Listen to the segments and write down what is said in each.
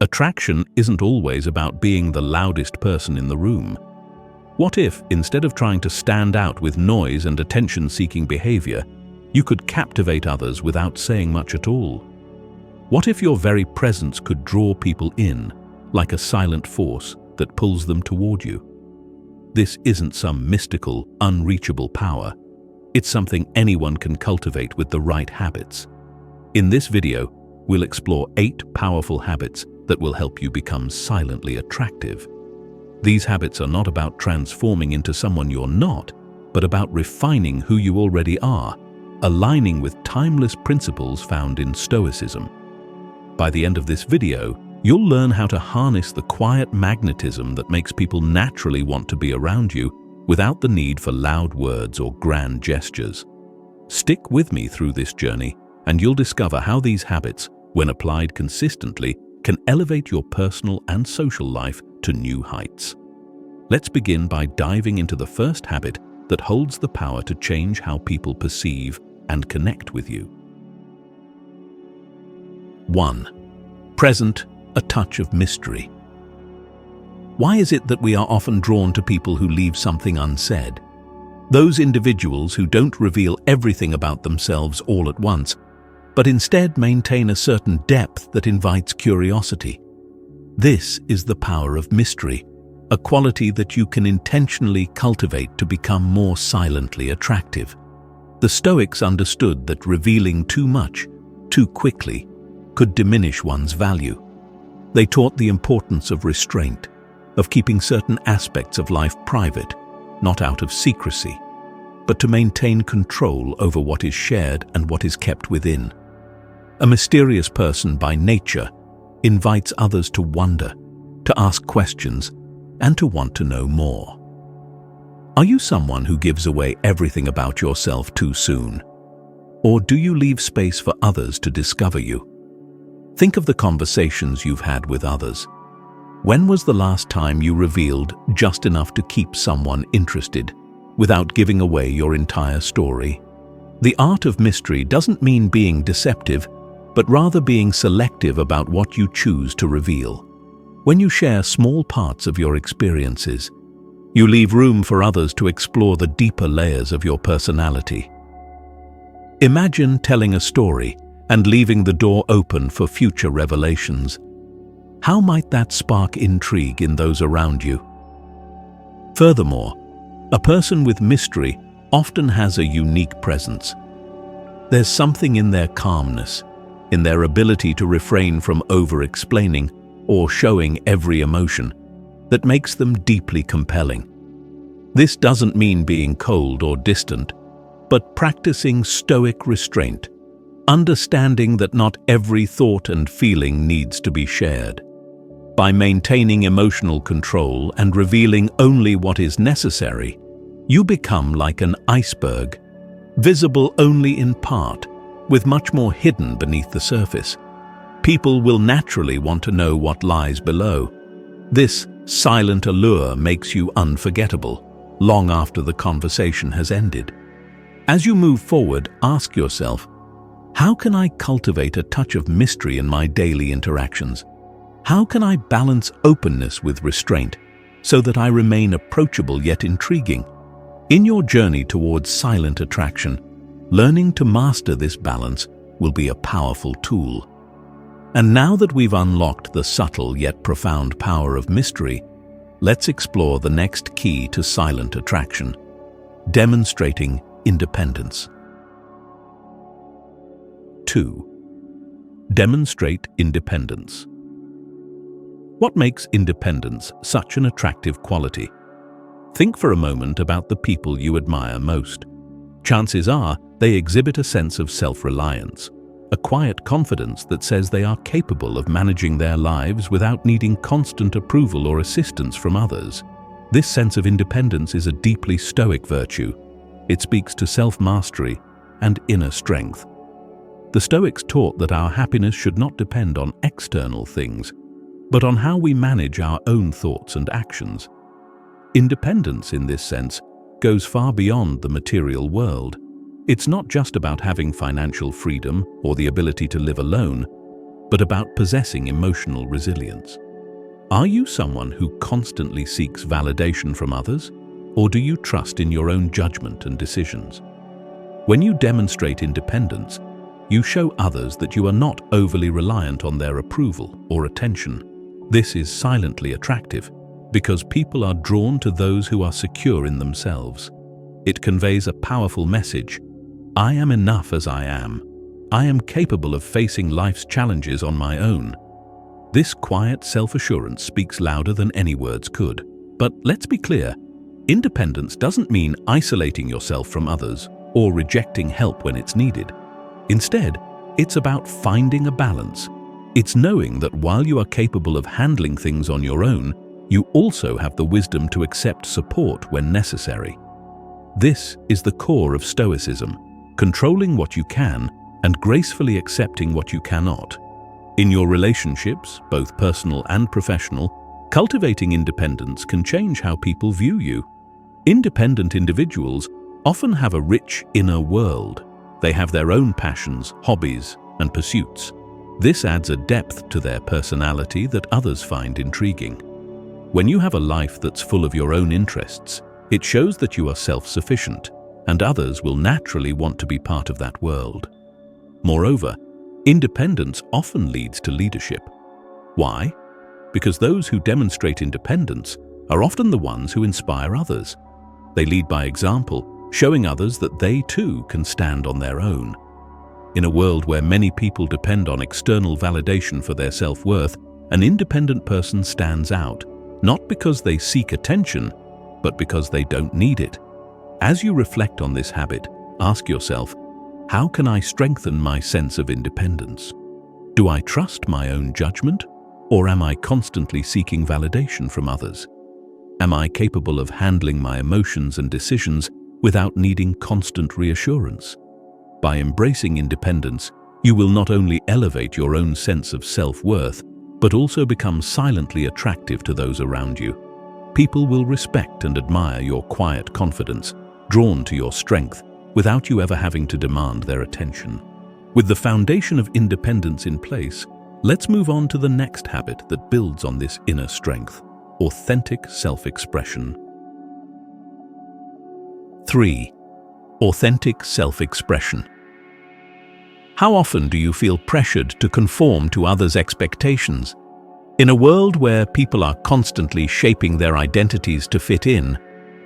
Attraction isn't always about being the loudest person in the room. What if, instead of trying to stand out with noise and attention-seeking behavior, you could captivate others without saying much at all? What if your very presence could draw people in, like a silent force that pulls them toward you? This isn't some mystical, unreachable power. It's something anyone can cultivate with the right habits. In this video, we'll explore 8 powerful habits that will help you become silently attractive. These habits are not about transforming into someone you're not, but about refining who you already are, aligning with timeless principles found in Stoicism. By the end of this video, you'll learn how to harness the quiet magnetism that makes people naturally want to be around you without the need for loud words or grand gestures. Stick with me through this journey, and you'll discover how these habits, when applied consistently, can elevate your personal and social life to new heights. Let's begin by diving into the first habit that holds the power to change how people perceive and connect with you. 1. Present a touch of mystery. Why is it that we are often drawn to people who leave something unsaid? Those individuals who don't reveal everything about themselves all at once, but instead maintain a certain depth that invites curiosity. This is the power of mystery, a quality that you can intentionally cultivate to become more silently attractive. The Stoics understood that revealing too much, too quickly, could diminish one's value. They taught the importance of restraint, of keeping certain aspects of life private, not out of secrecy, but to maintain control over what is shared and what is kept within. A mysterious person by nature invites others to wonder, to ask questions, and to want to know more. Are you someone who gives away everything about yourself too soon? Or do you leave space for others to discover you? Think of the conversations you've had with others. When was the last time you revealed just enough to keep someone interested, without giving away your entire story? The art of mystery doesn't mean being deceptive, but rather being selective about what you choose to reveal. When you share small parts of your experiences, you leave room for others to explore the deeper layers of your personality. Imagine telling a story and leaving the door open for future revelations. How might that spark intrigue in those around you? Furthermore, a person with mystery often has a unique presence. There's something in their calmness, in their ability to refrain from over-explaining or showing every emotion, that makes them deeply compelling. This doesn't mean being cold or distant, but practicing stoic restraint, understanding that not every thought and feeling needs to be shared. By maintaining emotional control and revealing only what is necessary, you become like an iceberg, visible only in part, with much more hidden beneath the surface. People will naturally want to know what lies below. This silent allure makes you unforgettable, long after the conversation has ended. As you move forward, ask yourself, how can I cultivate a touch of mystery in my daily interactions? How can I balance openness with restraint so that I remain approachable yet intriguing? In your journey towards silent attraction, learning to master this balance will be a powerful tool. And now that we've unlocked the subtle yet profound power of mystery, let's explore the next key to silent attraction: demonstrating independence. 2. Demonstrate independence. What makes independence such an attractive quality? Think for a moment about the people you admire most. Chances are they exhibit a sense of self-reliance, a quiet confidence that says they are capable of managing their lives without needing constant approval or assistance from others. This sense of independence is a deeply Stoic virtue. It speaks to self-mastery and inner strength. The Stoics taught that our happiness should not depend on external things, but on how we manage our own thoughts and actions. Independence, in this sense, goes far beyond the material world. It's not just about having financial freedom or the ability to live alone. but about possessing emotional resilience. Are you someone who constantly seeks validation from others, or do you trust in your own judgment and decisions? When you demonstrate independence, you show others that you are not overly reliant on their approval or attention. This is silently attractive because people are drawn to those who are secure in themselves. It conveys a powerful message. I am enough as I am. I am capable of facing life's challenges on my own. This quiet self-assurance speaks louder than any words could. But let's be clear, independence doesn't mean isolating yourself from others or rejecting help when it's needed. Instead, it's about finding a balance. It's knowing that while you are capable of handling things on your own, you also have the wisdom to accept support when necessary. This is the core of Stoicism, controlling what you can and gracefully accepting what you cannot. In your relationships, both personal and professional, cultivating independence can change how people view you. Independent individuals often have a rich inner world. They have their own passions, hobbies, and pursuits. This adds a depth to their personality that others find intriguing. When you have a life that's full of your own interests, it shows that you are self-sufficient, and others will naturally want to be part of that world. Moreover, independence often leads to leadership. Why? Because those who demonstrate independence are often the ones who inspire others. They lead by example, showing others that they too can stand on their own. In a world where many people depend on external validation for their self-worth, an independent person stands out, not because they seek attention, but because they don't need it. As you reflect on this habit, ask yourself, how can I strengthen my sense of independence? Do I trust my own judgment, or am I constantly seeking validation from others? Am I capable of handling my emotions and decisions without needing constant reassurance? By embracing independence, you will not only elevate your own sense of self-worth, but also become silently attractive to those around you. People will respect and admire your quiet confidence, drawn to your strength, without you ever having to demand their attention. With the foundation of independence in place, let's move on to the next habit that builds on this inner strength: authentic self-expression. 3. Authentic self-expression. How often do you feel pressured to conform to others' expectations? In a world where people are constantly shaping their identities to fit in,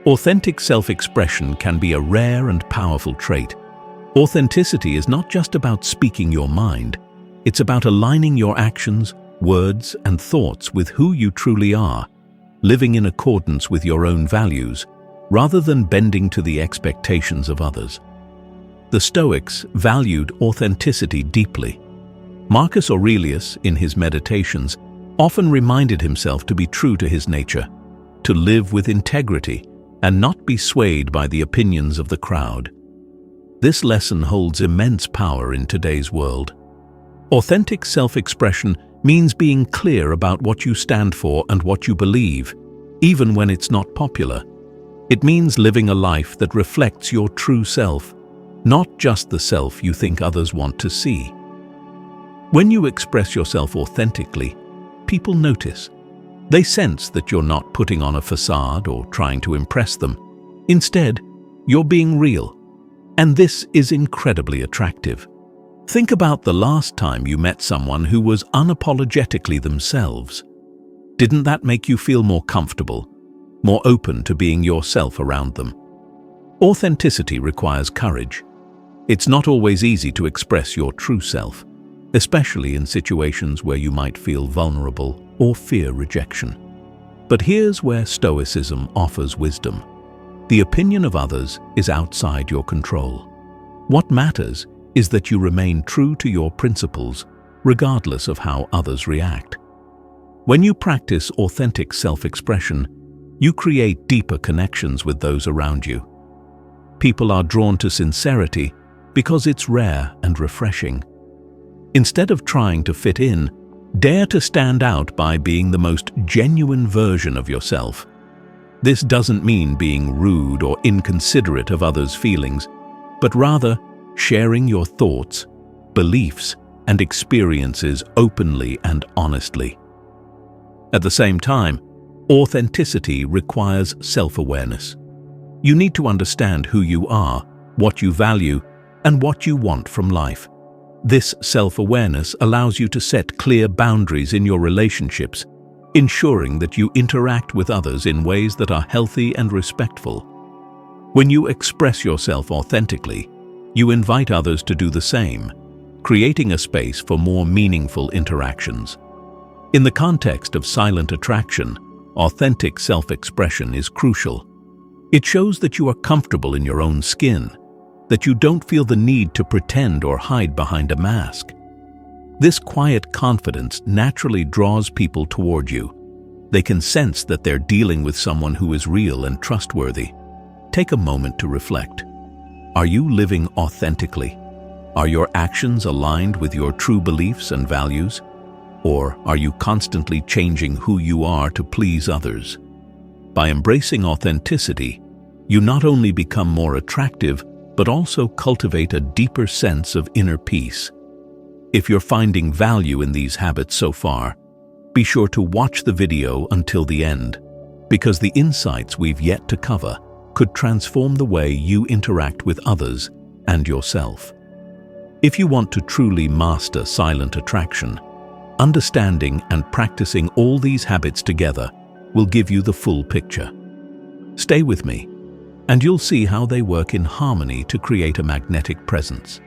authentic self-expression can be a rare and powerful trait. Authenticity is not just about speaking your mind, it's about aligning your actions, words, and thoughts with who you truly are, living in accordance with your own values, rather than bending to the expectations of others. The Stoics valued authenticity deeply. Marcus Aurelius, in his Meditations, often reminded himself to be true to his nature, to live with integrity, and not be swayed by the opinions of the crowd. This lesson holds immense power in today's world. Authentic self-expression means being clear about what you stand for and what you believe, even when it's not popular. It means living a life that reflects your true self, not just the self you think others want to see. When you express yourself authentically, people notice. They sense that you're not putting on a facade or trying to impress them. Instead, you're being real. And this is incredibly attractive. Think about the last time you met someone who was unapologetically themselves. Didn't that make you feel more comfortable, more open to being yourself around them? Authenticity requires courage. It's not always easy to express your true self, especially in situations where you might feel vulnerable or fear rejection. But here's where Stoicism offers wisdom. The opinion of others is outside your control. What matters is that you remain true to your principles, regardless of how others react. When you practice authentic self-expression, you create deeper connections with those around you. People are drawn to sincerity because it's rare and refreshing. Instead of trying to fit in, dare to stand out by being the most genuine version of yourself. This doesn't mean being rude or inconsiderate of others' feelings, but rather sharing your thoughts, beliefs, and experiences openly and honestly. At the same time, authenticity requires self-awareness. You need to understand who you are, what you value, and what you want from life. This self-awareness allows you to set clear boundaries in your relationships, ensuring that you interact with others in ways that are healthy and respectful. When you express yourself authentically, you invite others to do the same, creating a space for more meaningful interactions. In the context of silent attraction, authentic self-expression is crucial. It shows that you are comfortable in your own skin, that you don't feel the need to pretend or hide behind a mask. This quiet confidence naturally draws people toward you. They can sense that they're dealing with someone who is real and trustworthy. Take a moment to reflect. Are you living authentically? Are your actions aligned with your true beliefs and values? Or are you constantly changing who you are to please others? By embracing authenticity, you not only become more attractive, but also cultivate a deeper sense of inner peace. If you're finding value in these habits so far, be sure to watch the video until the end, because the insights we've yet to cover could transform the way you interact with others and yourself. If you want to truly master silent attraction, understanding and practicing all these habits together will give you the full picture. Stay with me, and you'll see how they work in harmony to create a magnetic presence.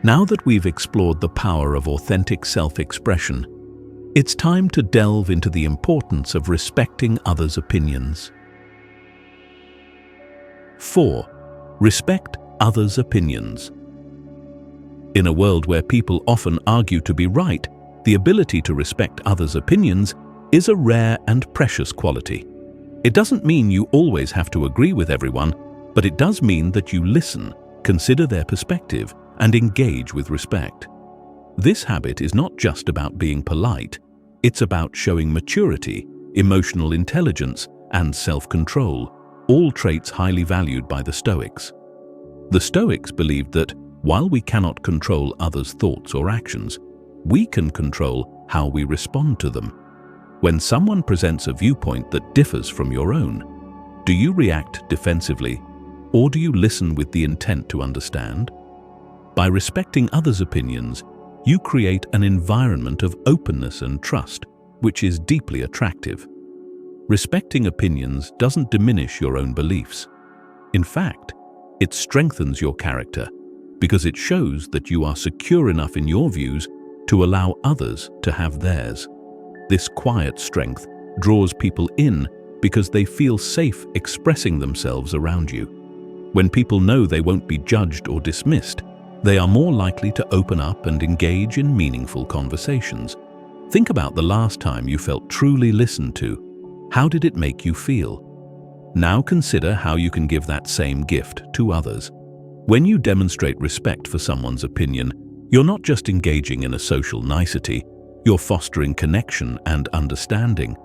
Now that we've explored the power of authentic self-expression, it's time to delve into the importance of respecting others' opinions. 4. Respect others' opinions. In a world where people often argue to be right, the ability to respect others' opinions is a rare and precious quality. It doesn't mean you always have to agree with everyone, but it does mean that you listen, consider their perspective, and engage with respect. This habit is not just about being polite, it's about showing maturity, emotional intelligence, and self-control, all traits highly valued by the Stoics. The Stoics believed that while we cannot control others' thoughts or actions, we can control how we respond to them. When someone presents a viewpoint that differs from your own, do you react defensively, or do you listen with the intent to understand? By respecting others' opinions, you create an environment of openness and trust, which is deeply attractive. Respecting opinions doesn't diminish your own beliefs. In fact, it strengthens your character because it shows that you are secure enough in your views to allow others to have theirs. This quiet strength draws people in because they feel safe expressing themselves around you. When people know they won't be judged or dismissed, they are more likely to open up and engage in meaningful conversations. Think about the last time you felt truly listened to. How did it make you feel? Now consider how you can give that same gift to others. When you demonstrate respect for someone's opinion, you're not just engaging in a social nicety, you're fostering connection and understanding.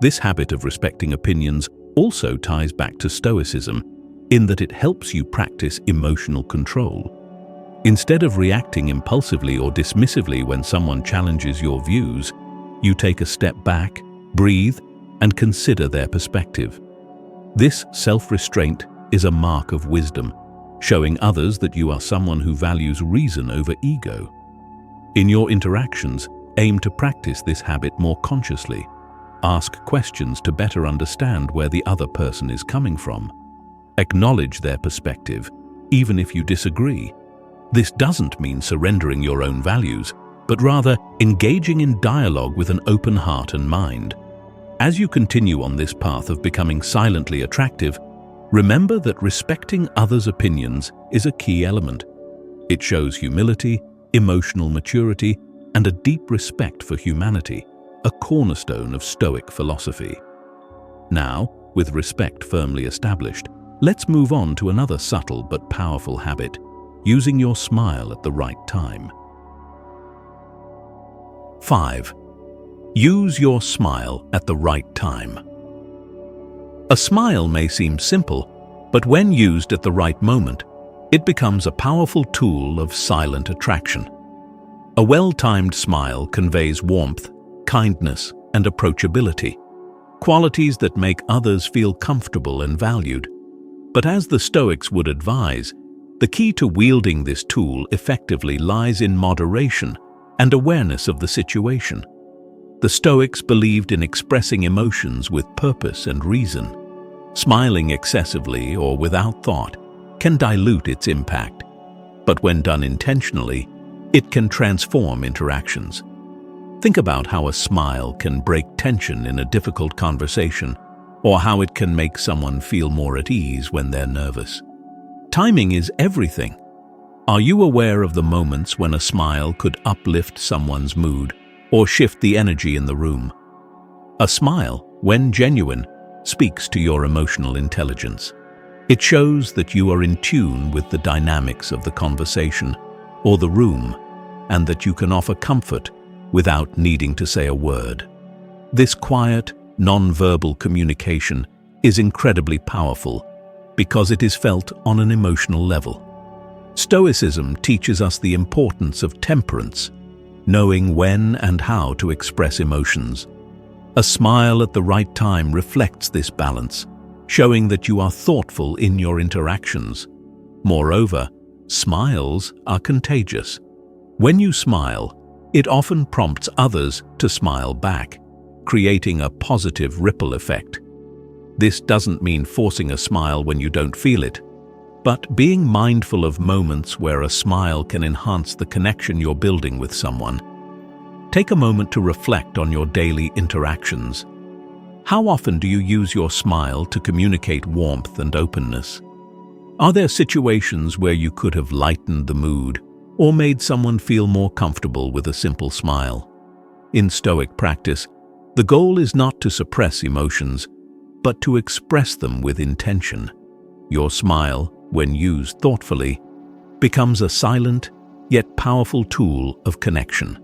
This habit of respecting opinions also ties back to Stoicism, in that it helps you practice emotional control. Instead of reacting impulsively or dismissively when someone challenges your views, you take a step back, breathe, and consider their perspective. This self-restraint is a mark of wisdom, showing others that you are someone who values reason over ego. In your interactions, aim to practice this habit more consciously. Ask questions to better understand where the other person is coming from. Acknowledge their perspective, even if you disagree. This doesn't mean surrendering your own values, but rather engaging in dialogue with an open heart and mind. As you continue on this path of becoming silently attractive, remember that respecting others' opinions is a key element. It shows humility, emotional maturity, and a deep respect for humanity, a cornerstone of Stoic philosophy. Now, with respect firmly established, let's move on to another subtle but powerful habit: using your smile at the right time. 5. Use your smile at the right time. A smile may seem simple, but when used at the right moment, it becomes a powerful tool of silent attraction. A well-timed smile conveys warmth, kindness, and approachability, qualities that make others feel comfortable and valued. But as the Stoics would advise, the key to wielding this tool effectively lies in moderation and awareness of the situation. The Stoics believed in expressing emotions with purpose and reason. Smiling excessively or without thought can dilute its impact, but when done intentionally, it can transform interactions. Think about how a smile can break tension in a difficult conversation, or how it can make someone feel more at ease when they're nervous. Timing is everything. Are you aware of the moments when a smile could uplift someone's mood or shift the energy in the room? A smile, when genuine, speaks to your emotional intelligence. It shows that you are in tune with the dynamics of the conversation or the room, and that you can offer comfort without needing to say a word. This quiet, non-verbal communication is incredibly powerful because it is felt on an emotional level. Stoicism teaches us the importance of temperance, knowing when and how to express emotions. A smile at the right time reflects this balance, showing that you are thoughtful in your interactions. Moreover, smiles are contagious. When you smile, it often prompts others to smile back, creating a positive ripple effect. This doesn't mean forcing a smile when you don't feel it, but being mindful of moments where a smile can enhance the connection you're building with someone. Take a moment to reflect on your daily interactions. How often do you use your smile to communicate warmth and openness? Are there situations where you could have lightened the mood or made someone feel more comfortable with a simple smile? In Stoic practice, the goal is not to suppress emotions, but to express them with intention. Your smile, when used thoughtfully, becomes a silent yet powerful tool of connection.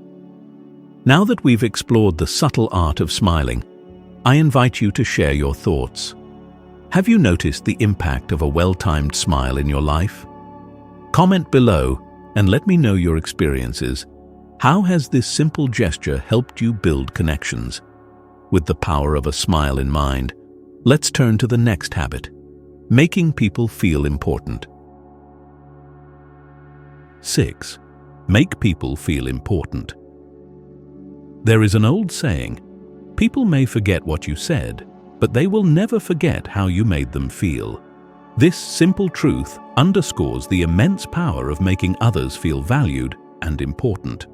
Now that we've explored the subtle art of smiling, I invite you to share your thoughts. Have you noticed the impact of a well-timed smile in your life? Comment below and let me know your experiences. How has this simple gesture helped you build connections? With the power of a smile in mind, let's turn to the next habit: making people feel important. 6. Make people feel important. There is an old saying, people may forget what you said, but they will never forget how you made them feel. This simple truth underscores the immense power of making others feel valued and important.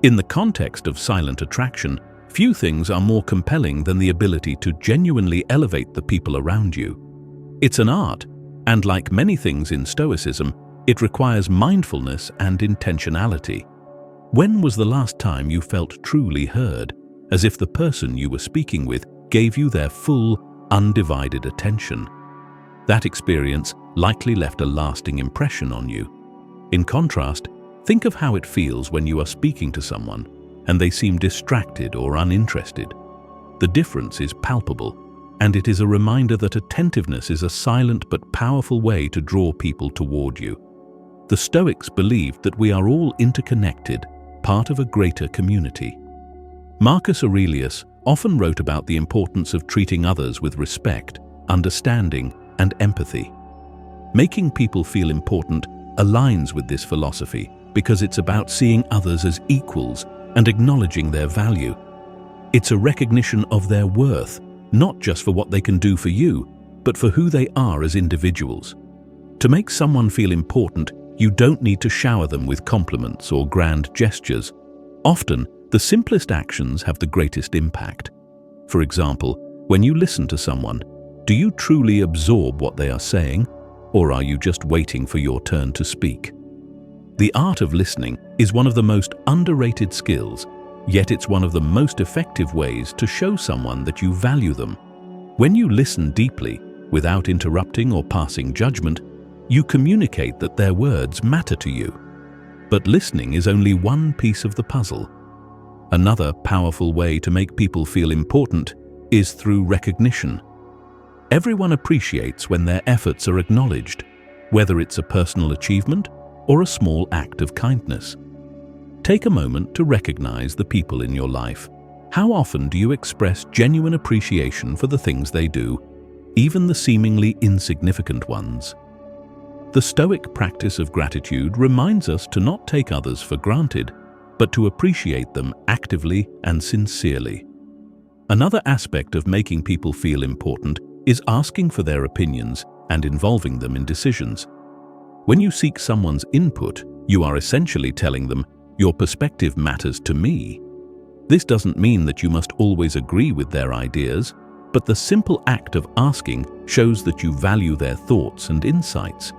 In the context of silent attraction, few things are more compelling than the ability to genuinely elevate the people around you. It's an art, and like many things in Stoicism, it requires mindfulness and intentionality. When was the last time you felt truly heard, as if the person you were speaking with gave you their full, undivided attention? That experience likely left a lasting impression on you. In contrast, think of how it feels when you are speaking to someone and they seem distracted or uninterested. The difference is palpable, and it is a reminder that attentiveness is a silent but powerful way to draw people toward you. The Stoics believed that we are all interconnected, part of a greater community. Marcus Aurelius often wrote about the importance of treating others with respect, understanding, and empathy. Making people feel important aligns with this philosophy because it's about seeing others as equals and acknowledging their value. It's a recognition of their worth, not just for what they can do for you, but for who they are as individuals. To make someone feel important, you don't need to shower them with compliments or grand gestures. Often, the simplest actions have the greatest impact. For example, when you listen to someone, do you truly absorb what they are saying, or are you just waiting for your turn to speak? The art of listening is one of the most underrated skills, yet it's one of the most effective ways to show someone that you value them. When you listen deeply, without interrupting or passing judgment, you communicate that their words matter to you. But listening is only one piece of the puzzle. Another powerful way to make people feel important is through recognition. Everyone appreciates when their efforts are acknowledged, whether it's a personal achievement or a small act of kindness. Take a moment to recognize the people in your life. How often do you express genuine appreciation for the things they do, even the seemingly insignificant ones? The Stoic practice of gratitude reminds us to not take others for granted, but to appreciate them actively and sincerely. Another aspect of making people feel important is asking for their opinions and involving them in decisions. When you seek someone's input, you are essentially telling them, "Your perspective matters to me." This doesn't mean that you must always agree with their ideas, but the simple act of asking shows that you value their thoughts and insights.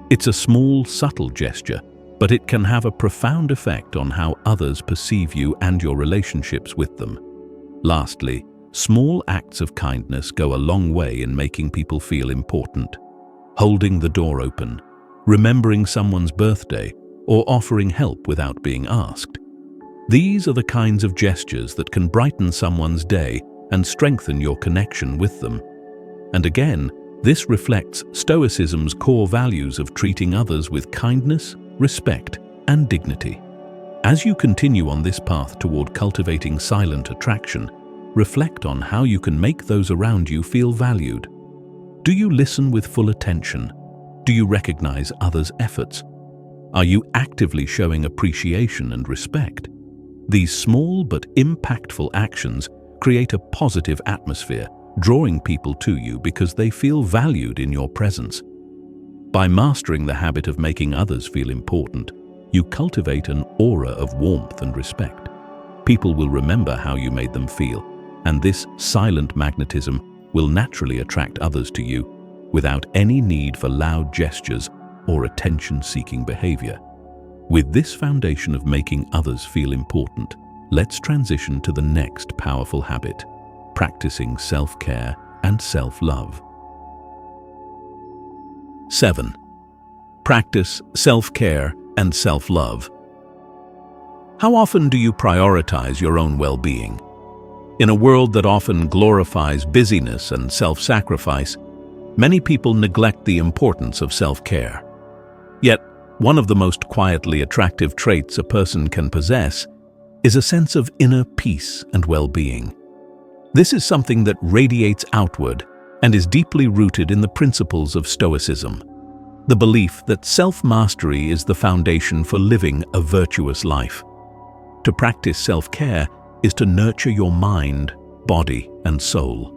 It's a small, subtle gesture, but it can have a profound effect on how others perceive you and your relationships with them. Lastly, small acts of kindness go a long way in making people feel important. Holding the door open, remembering someone's birthday, or offering help without being asked. These are the kinds of gestures that can brighten someone's day and strengthen your connection with them. And again, this reflects Stoicism's core values of treating others with kindness, respect, and dignity. As you continue on this path toward cultivating silent attraction, reflect on how you can make those around you feel valued. Do you listen with full attention? Do you recognize others' efforts? Are you actively showing appreciation and respect? These small but impactful actions create a positive atmosphere, drawing people to you because they feel valued in your presence. By mastering the habit of making others feel important, you cultivate an aura of warmth and respect. People will remember how you made them feel, and this silent magnetism will naturally attract others to you without any need for loud gestures or attention-seeking behavior. With this foundation of making others feel important, let's transition to the next powerful habit: practicing self-care and self-love. 7. Practice self-care and self-love. How often do you prioritize your own well-being? In a world that often glorifies busyness and self-sacrifice, many people neglect the importance of self-care. Yet, one of the most quietly attractive traits a person can possess is a sense of inner peace and well-being. This is something that radiates outward and is deeply rooted in the principles of Stoicism, the belief that self-mastery is the foundation for living a virtuous life. To practice self-care is to nurture your mind, body, and soul.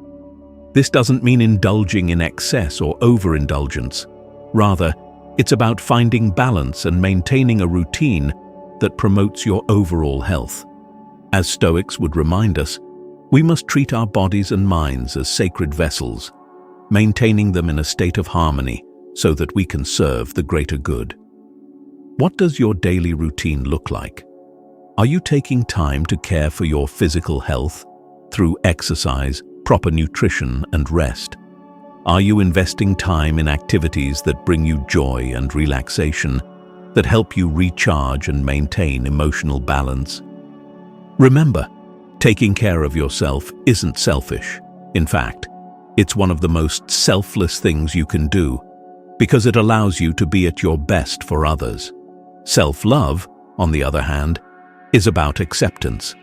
This doesn't mean indulging in excess or overindulgence. Rather, it's about finding balance and maintaining a routine that promotes your overall health. As Stoics would remind us, we must treat our bodies and minds as sacred vessels, maintaining them in a state of harmony so that we can serve the greater good. What does your daily routine look like? Are you taking time to care for your physical health through exercise, proper nutrition, and rest? Are you investing time in activities that bring you joy and relaxation, that help you recharge and maintain emotional balance? Remember, taking care of yourself isn't selfish. In fact, it's one of the most selfless things you can do, because it allows you to be at your best for others. Self-love, on the other hand, is about acceptance.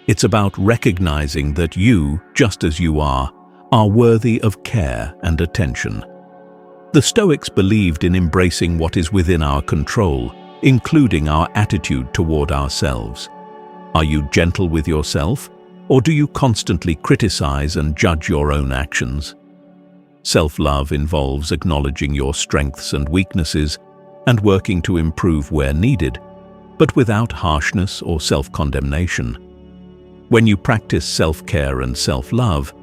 It's about recognizing that you, just as you are worthy of care and attention. The Stoics believed in embracing what is within our control, including our attitude toward ourselves. Are you gentle with yourself, or do you constantly criticize and judge your own actions? Self-love involves acknowledging your strengths and weaknesses and working to improve where needed, but without harshness or self-condemnation. When you practice self-care and self-love,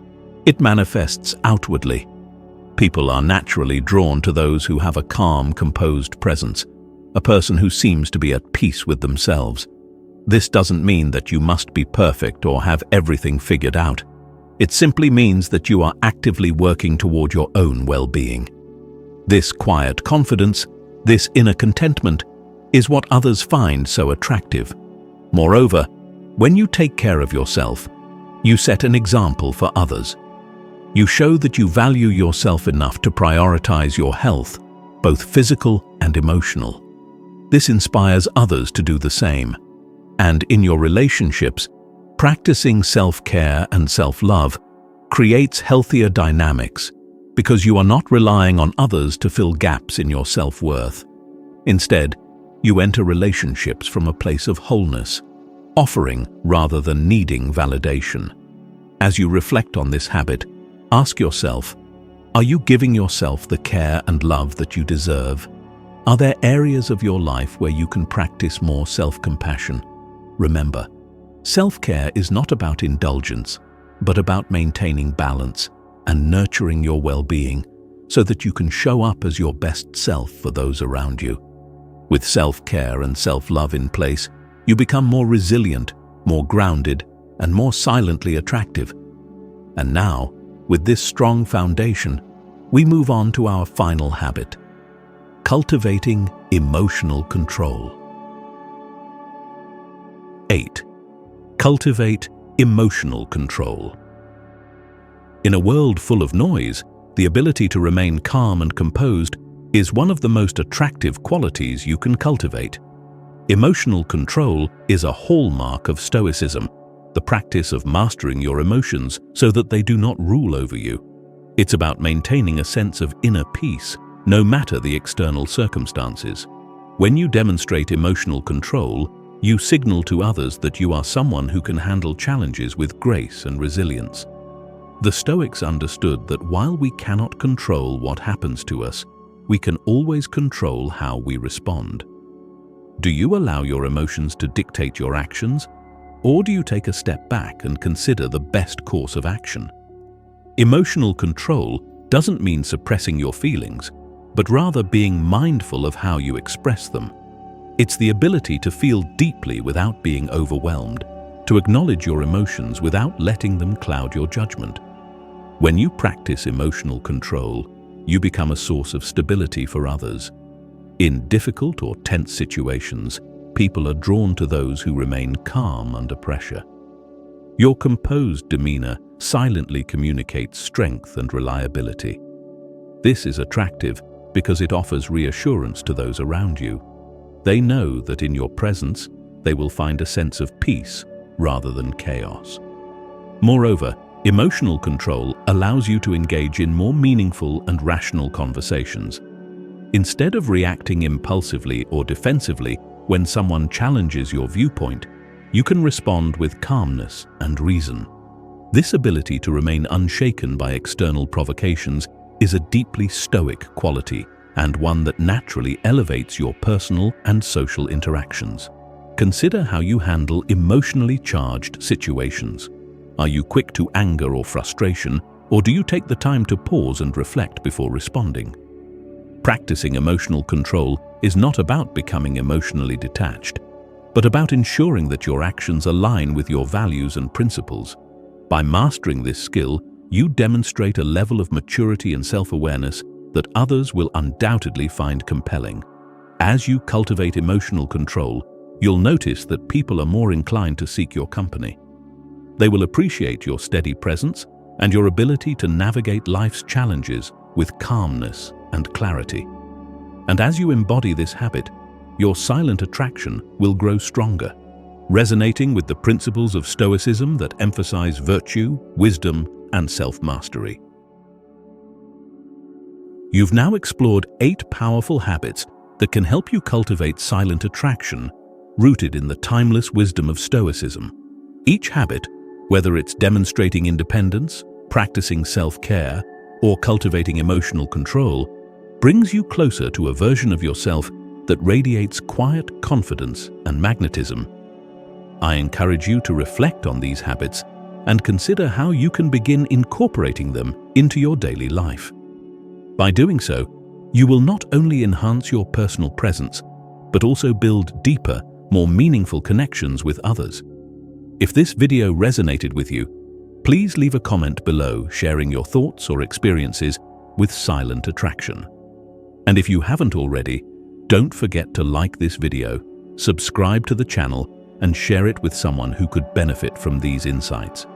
it manifests outwardly. People are naturally drawn to those who have a calm, composed presence, a person who seems to be at peace with themselves. This doesn't mean that you must be perfect or have everything figured out. It simply means that you are actively working toward your own well-being. This quiet confidence, this inner contentment, is what others find so attractive. Moreover, when you take care of yourself, you set an example for others. You show that you value yourself enough to prioritize your health, both physical and emotional. This inspires others to do the same. And in your relationships, practicing self-care and self-love creates healthier dynamics because you are not relying on others to fill gaps in your self-worth. Instead, you enter relationships from a place of wholeness, offering rather than needing validation. As you reflect on this habit, ask yourself, are you giving yourself the care and love that you deserve? Are there areas of your life where you can practice more self-compassion? Remember, self-care is not about indulgence, but about maintaining balance and nurturing your well-being so that you can show up as your best self for those around you. With self-care and self-love in place, you become more resilient, more grounded, and more silently attractive. And now, with this strong foundation, we move on to our final habit: cultivating emotional control. 8. Cultivate emotional control. In a world full of noise, the ability to remain calm and composed is one of the most attractive qualities you can cultivate. Emotional control is a hallmark of Stoicism, the practice of mastering your emotions so that they do not rule over you. It's about maintaining a sense of inner peace, no matter the external circumstances. When you demonstrate emotional control, you signal to others that you are someone who can handle challenges with grace and resilience. The Stoics understood that while we cannot control what happens to us, we can always control how we respond. Do you allow your emotions to dictate your actions, or do you take a step back and consider the best course of action? Emotional control doesn't mean suppressing your feelings, but rather being mindful of how you express them. It's the ability to feel deeply without being overwhelmed, to acknowledge your emotions without letting them cloud your judgment. When you practice emotional control, you become a source of stability for others. In difficult or tense situations, people are drawn to those who remain calm under pressure. Your composed demeanor silently communicates strength and reliability. This is attractive because it offers reassurance to those around you. They know that in your presence, they will find a sense of peace rather than chaos. Moreover, emotional control allows you to engage in more meaningful and rational conversations. Instead of reacting impulsively or defensively when someone challenges your viewpoint, you can respond with calmness and reason. This ability to remain unshaken by external provocations is a deeply Stoic quality and one that naturally elevates your personal and social interactions. Consider how you handle emotionally charged situations. Are you quick to anger or frustration, or do you take the time to pause and reflect before responding? Practicing emotional control is not about becoming emotionally detached, but about ensuring that your actions align with your values and principles. By mastering this skill, you demonstrate a level of maturity and self-awareness that others will undoubtedly find compelling. As you cultivate emotional control, you'll notice that people are more inclined to seek your company. They will appreciate your steady presence and your ability to navigate life's challenges with calmness and clarity. And as you embody this habit, your silent attraction will grow stronger, resonating with the principles of Stoicism that emphasize virtue, wisdom, and self-mastery. You've now explored 8 powerful habits that can help you cultivate silent attraction, rooted in the timeless wisdom of Stoicism. Each habit, whether it's demonstrating independence, practicing self-care, or cultivating emotional control, brings you closer to a version of yourself that radiates quiet confidence and magnetism. I encourage you to reflect on these habits and consider how you can begin incorporating them into your daily life. By doing so, you will not only enhance your personal presence, but also build deeper, more meaningful connections with others. If this video resonated with you, please leave a comment below sharing your thoughts or experiences with silent attraction. And if you haven't already, don't forget to like this video, subscribe to the channel, and share it with someone who could benefit from these insights.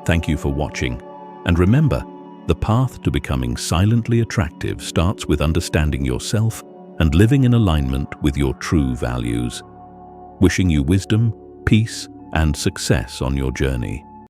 Thank you for watching, and remember, the path to becoming silently attractive starts with understanding yourself and living in alignment with your true values. Wishing you wisdom, peace and success on your journey.